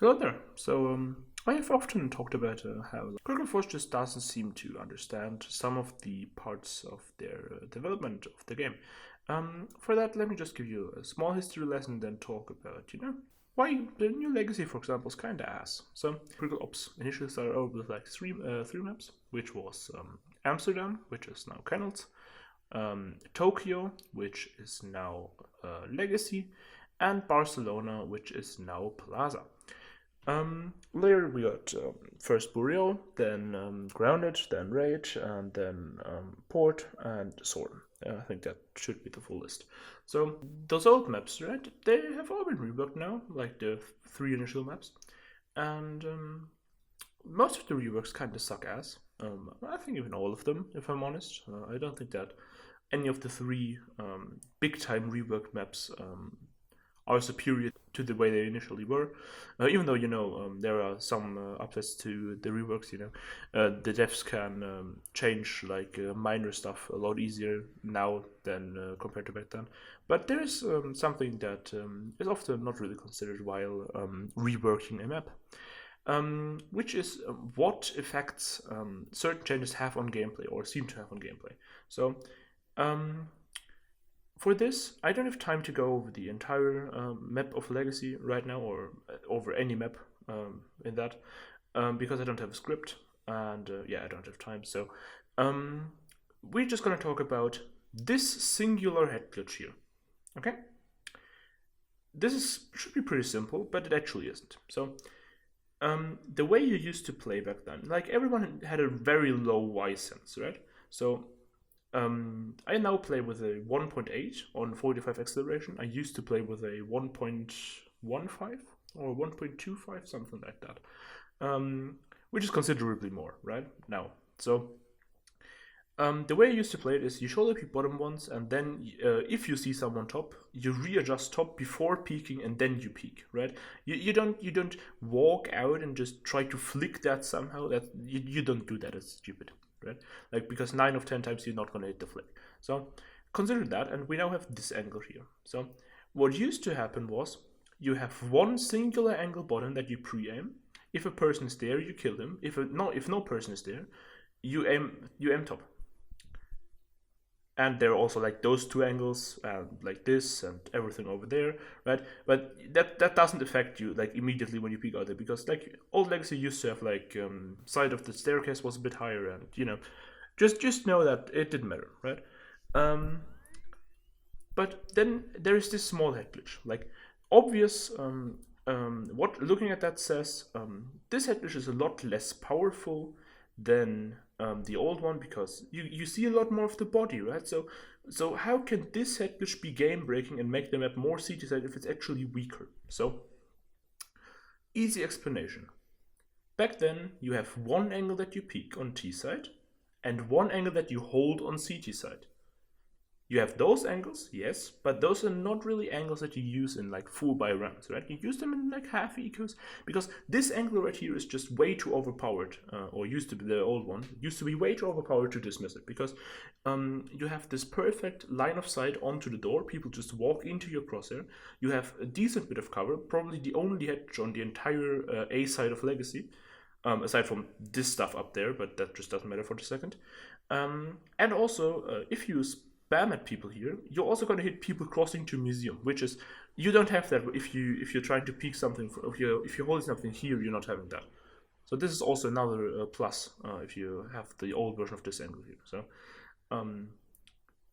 Hello there. I have often talked about how Google Force just doesn't seem to understand some of the parts of their development of the game. For that, let me just give you a small history lesson, then talk about, why the new Legacy, for example, is kind of ass. So, Google Ops initially started out with like three maps, which was Amsterdam, which is now Kennels, Tokyo, which is now Legacy, and Barcelona, which is now Plaza. Later we got first Burial, then Grounded, then Rage, and then Port and Sword. I think that should be the full list. So those old maps, right? They have all been reworked now, like the three initial maps, and most of the reworks kind of suck ass. I think even all of them, if I'm honest. I don't think that any of the three big time rework maps are superior to the way they initially were. Even though there are some upsets to the reworks. The devs can change like minor stuff a lot easier now than compared to back then. But there is something that is often not really considered while reworking a map. Which is what effects certain changes have on gameplay or seem to have on gameplay. So for this, I don't have time to go over the entire map of Legacy right now, or over any map in that, because I don't have a script, and I don't have time. So we're just gonna talk about this singular head glitch here. Okay, should be pretty simple, but it actually isn't. So the way you used to play back then, like everyone had a very low Y sense, right? So I now play with a 1.8 on 45 acceleration. I used to play with a 1.15 or 1.25, something like that, which is considerably more, right? Now, so the way I used to play it is you shoulder peek bottom once, and then if you see someone top, you readjust top before peeking, and then you peek, right? You don't walk out and just try to flick that somehow. That you don't do that. It's stupid, right? Like, because 9 of 10 times you're not gonna hit the flick. So consider that, and we now have this angle here. So what used to happen was you have one singular angle bottom that you pre-aim. If a person is there, you kill him. If no person is there, you aim top. And there are also like those two angles, like this and everything over there, right? But that doesn't affect you like immediately when you peek out there, because like old Legacy used to have like side of the staircase was a bit higher, and just know that it didn't matter, right? But then there is this small head glitch, like obvious. What looking at that says, this head glitch is a lot less powerful than the old one, because you see a lot more of the body, right? So how can this head glitch be game breaking and make the map more CT side if it's actually weaker? So easy explanation. Back then you have one angle that you peek on T side and one angle that you hold on CT side. You have those angles, yes, but those are not really angles that you use in like full buy runs, right? You use them in like half EQs, because this angle right here is just way too overpowered, or used to be the old one, used to be way too overpowered to dismiss it, because you have this perfect line of sight onto the door, people just walk into your crosshair, you have a decent bit of cover, probably the only hedge on the entire A side of Legacy, aside from this stuff up there, but that just doesn't matter for the second. And also, if you spam at people here, you're also going to hit people crossing to museum, which is, you don't have that if you're trying to peek something. If you're holding something here, you're not having that. So this is also another plus if you have the old version of this angle here. So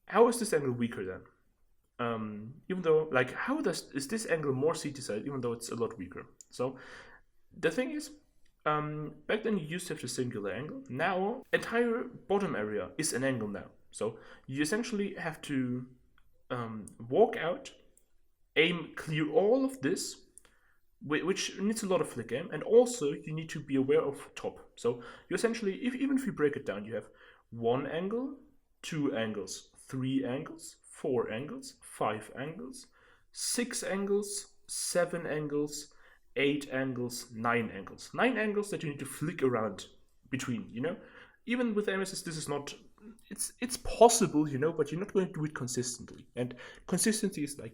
how is this angle weaker then? Even though, like, is this angle more CT side even though it's a lot weaker? So the thing is, back then you used to have the singular angle. Now entire bottom area is an angle now. So you essentially have to walk out, aim, clear all of this, which needs a lot of flick aim, and also you need to be aware of top. So you essentially, even if you break it down, you have one angle, two angles, three angles, four angles, five angles, six angles, seven angles, eight angles, nine angles. Nine angles that you need to flick around between, Even with MSS, this is not, it's possible, but you're not going to do it consistently. And consistency is like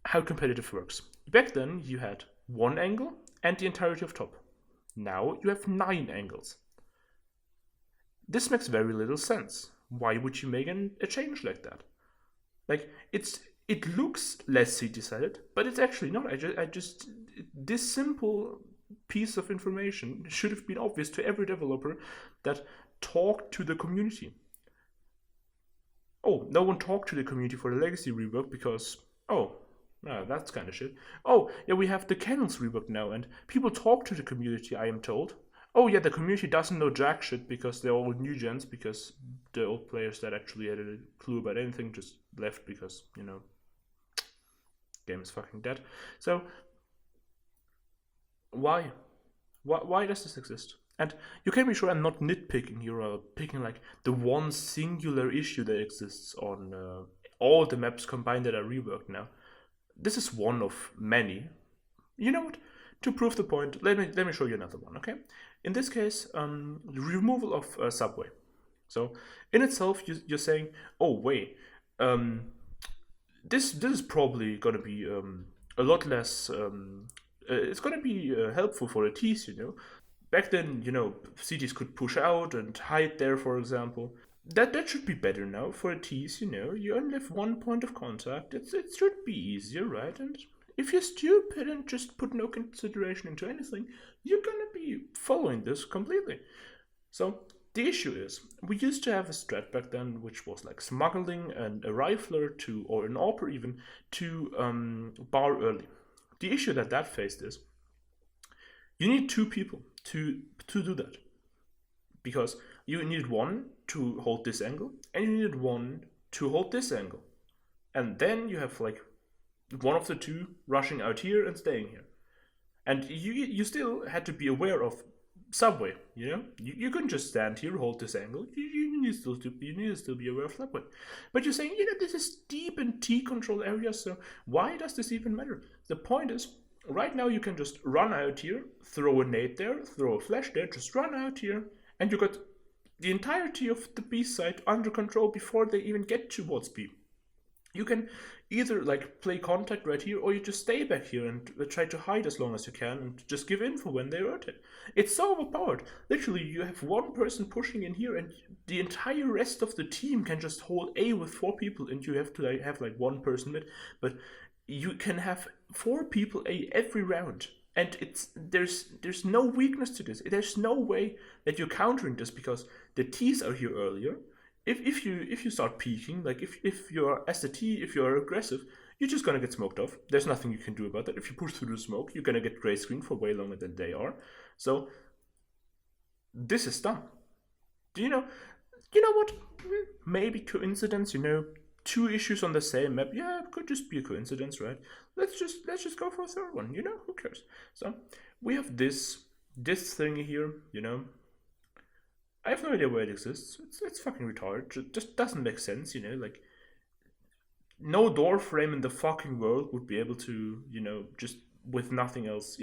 how competitive works. Back then, you had one angle and the entirety of top. Now you have 9 angles. This makes very little sense. Why would you make a change like that? Like, it looks less city-sided, but it's actually not. This simple piece of information should have been obvious to every developer that talked to the community. Oh, no one talked to the community for the legacy rework because, that's kind of shit. Oh, yeah, we have the Kennels rework now, and people talk to the community, I am told. Oh, yeah, the community doesn't know jack shit because they're all new gens, because the old players that actually had a clue about anything just left because, game is fucking dead. So, why? Why does this exist? And you can be sure I'm not nitpicking here or picking like the one singular issue that exists on all the maps combined that are reworked now. This is one of many. You know what? To prove the point, let me show you another one, okay? In this case, the removal of subway. So in itself, you're saying, oh wait, this is probably gonna be a lot less. It's gonna be helpful for the T's, Back then, cities could push out and hide there, for example. That should be better now for a T's, You only have one point of contact. It should be easier, right? And if you're stupid and just put no consideration into anything, you're gonna be following this completely. So the issue is, we used to have a strat back then, which was like smuggling and a rifler to, or an AWPer even, to bar early. The issue that faced is, you need 2 people to do that, because you needed one to hold this angle, and you needed one to hold this angle, and then you have like one of the 2 rushing out here and staying here, and you still had to be aware of subway. You couldn't just stand here, hold this angle. You need to still be aware of subway. But you're saying, this is deep in T control areas, so why does this even matter? The point is, right now you can just run out here, throw a nade there, throw a flash there, just run out here, and you got the entirety of the B side under control before they even get towards B. You can either like play contact right here, or you just stay back here and try to hide as long as you can and just give info when they rotate. It's so overpowered. Literally, you have one person pushing in here, and the entire rest of the team can just hold A with 4 people, and you have to have like one person mid. But you can have 4 people A every round, and there's no weakness to this. There's no way that you're countering this, because the T's are here earlier. If you start peeking, like if you're as a T, if you're aggressive, you're just gonna get smoked off. There's nothing you can do about that. If you push through the smoke, you're gonna get gray screen for way longer than they are. So this is dumb. Do you know what? Maybe coincidence, 2 issues on the same map. Yeah, it could just be a coincidence, right? Let's just go for a third one, who cares? So we have this thing here, I have no idea where it exists. It's fucking retarded. It just doesn't make sense, like no door frame in the fucking world would be able to, just with nothing else.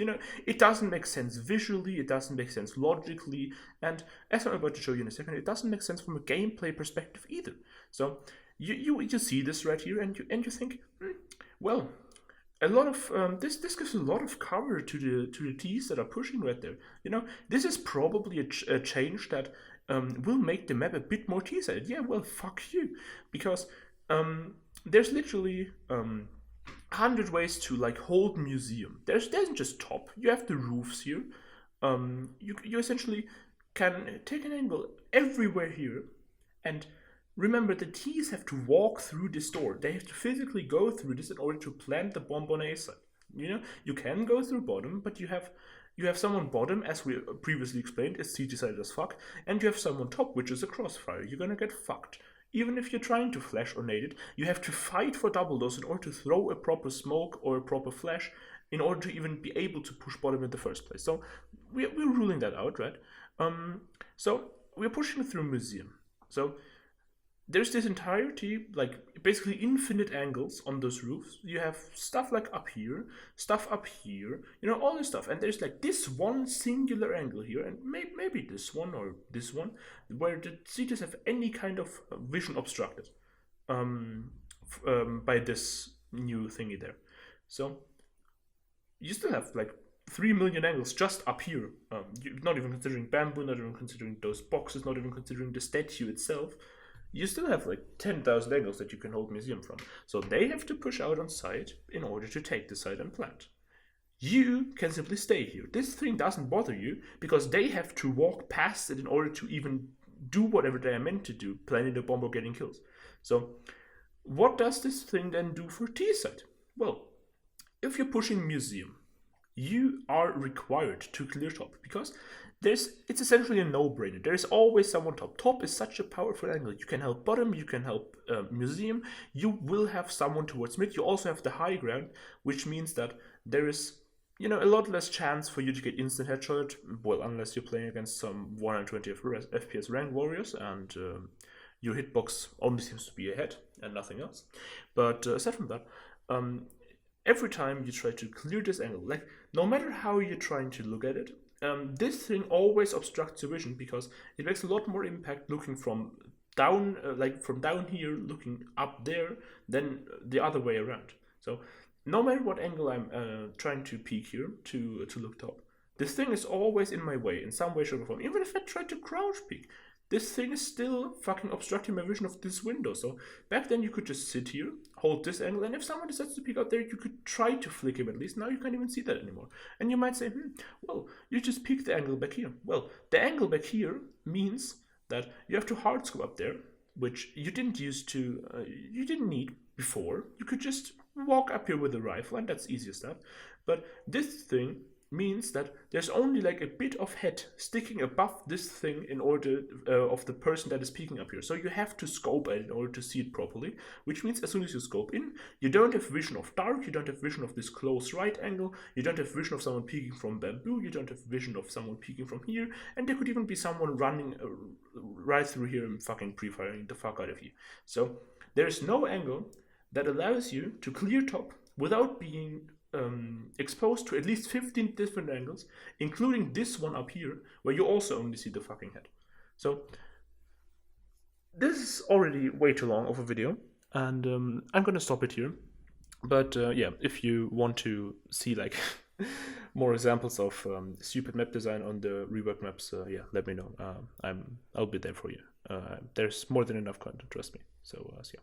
It doesn't make sense visually, it doesn't make sense logically, and as I'm about to show you in a second, it doesn't make sense from a gameplay perspective either. So you see this right here, and you think, well, a lot of this gives a lot of cover to the T's that are pushing right there. This is probably a change that will make the map a bit more T-sided. Yeah, well, fuck you, because there's literally 100 ways to like hold museum. There's just top. You have the roofs here. You essentially can take an angle everywhere here, and remember, the T's have to walk through this door. They have to physically go through this in order to plant the bomb on A side. You can go through bottom, but you have someone bottom, as we previously explained, is CT-sided as fuck, and you have someone top, which is a crossfire. You're gonna get fucked. Even if you're trying to flash or nade it, you have to fight for double dose in order to throw a proper smoke or a proper flash in order to even be able to push bottom in the first place. So we're ruling that out, right? So we're pushing through museum. So there's this entirety, like basically infinite angles on those roofs. You have stuff like up here, stuff up here, all this stuff. And there's like this one singular angle here, and maybe this one or this one, where the cities have any kind of vision obstructed by this new thingy there. So you still have like 3 million angles just up here. You're not even considering bamboo, not even considering those boxes, not even considering the statue itself. You still have like 10,000 angles that you can hold museum from. So they have to push out on site in order to take the site and plant. You can simply stay here. This thing doesn't bother you because they have to walk past it in order to even do whatever they are meant to do, planting the bomb or getting kills. So what does this thing then do for T-site? Well, if you're pushing museum, you are required to clear top because it's essentially a no-brainer. There's always someone top. Top is such a powerful angle. You can help bottom, you can help museum, you will have someone towards mid. You also have the high ground, which means that there is a lot less chance for you to get instant headshot, well, unless you're playing against some 120 FPS ranked warriors and your hitbox only seems to be a head and nothing else. But aside from that, every time you try to clear this angle, like no matter how you're trying to look at it, this thing always obstructs your vision because it makes a lot more impact looking from down, from down here, looking up there, than the other way around. So no matter what angle I'm trying to peek here to look top, this thing is always in my way in some way, shape, or form. Even if I try to crouch peek, this thing is still fucking obstructing my vision of this window. So back then you could just sit here, hold this angle, and if someone decides to peek out there, you could try to flick him at least. Now you can't even see that anymore. And you might say, well, you just peeked the angle back here. Well, the angle back here means that you have to hard scope up there, which you didn't need before. You could just walk up here with a rifle, and that's easy as that. But this thing means that there's only like a bit of head sticking above this thing in order of the person that is peeking up here. So you have to scope at it in order to see it properly, which means as soon as you scope in, you don't have vision of dark, you don't have vision of this close right angle, you don't have vision of someone peeking from bamboo, you don't have vision of someone peeking from here, and there could even be someone running right through here and fucking pre-firing the fuck out of you. So there's no angle that allows you to clear top without being exposed to at least 15 different angles, including this one up here, where you also only see the fucking head. So this is already way too long of a video, and I'm gonna stop it here. But yeah, if you want to see like more examples of stupid map design on the rework maps, yeah, let me know. I'll be there for you. There's more than enough content, trust me. So yeah.